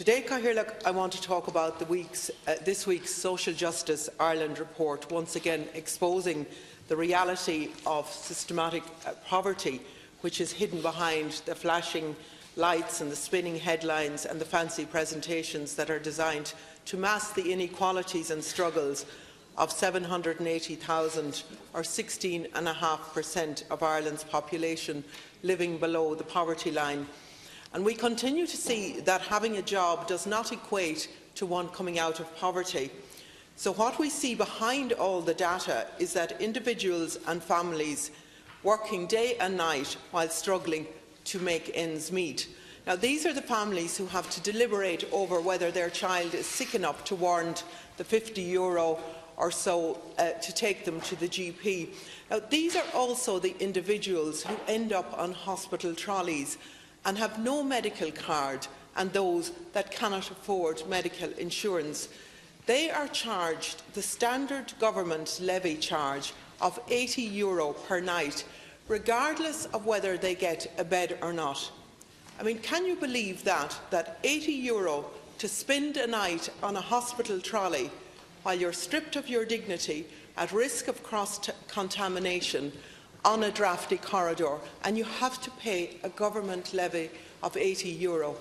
Today, Cathaoirleach, I want to talk about this week's Social Justice Ireland report, once again exposing the reality of systematic poverty, which is hidden behind the flashing lights and the spinning headlines and the fancy presentations that are designed to mask the inequalities and struggles of 780,000, or 16.5% of Ireland's population, living below the poverty line. And we continue to see that having a job does not equate to one coming out of poverty. So what we see behind all the data is that individuals and families working day and night while struggling to make ends meet. Now, these are the families who have to deliberate over whether their child is sick enough to warrant the €50 or so to take them to the GP. Now, these are also the individuals who end up on hospital trolleys and have no medical card, and those that cannot afford medical insurance. They are charged the standard government levy charge of €80 per night, regardless of whether they get a bed or not. I mean, can you believe that €80 to spend a night on a hospital trolley while you're stripped of your dignity, at risk of cross-contamination, on a drafty corridor, and you have to pay a government levy of €80.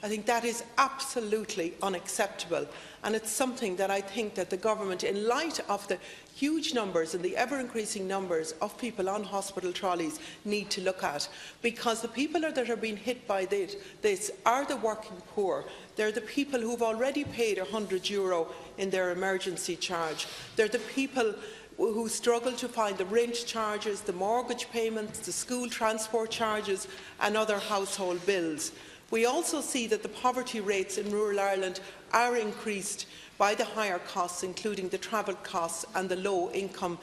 I think that is absolutely unacceptable, and it's something that I think that the government, in light of the huge numbers and the ever-increasing numbers of people on hospital trolleys, need to look at, because the people that are being hit by this are the working poor. They're the people who have already paid €100 in their emergency charge. They're the people who struggle to find the rent charges, the mortgage payments, the school transport charges and other household bills. We also see that the poverty rates in rural Ireland are increased by the higher costs, including the travel costs and the low-income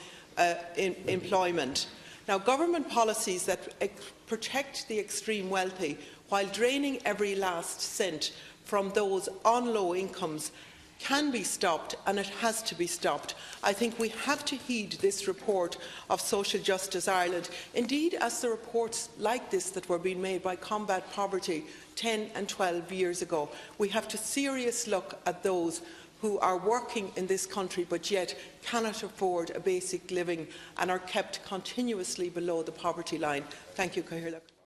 employment. Now, government policies that protect the extreme wealthy while draining every last cent from those on low incomes can be stopped, and it has to be stopped. I think we have to heed this report of Social Justice Ireland, indeed as the reports like this that were being made by Combat Poverty 10 and 12 years ago. We have to seriously look at those who are working in this country but yet cannot afford a basic living and are kept continuously below the poverty line. Thank you, Cathaoirleach.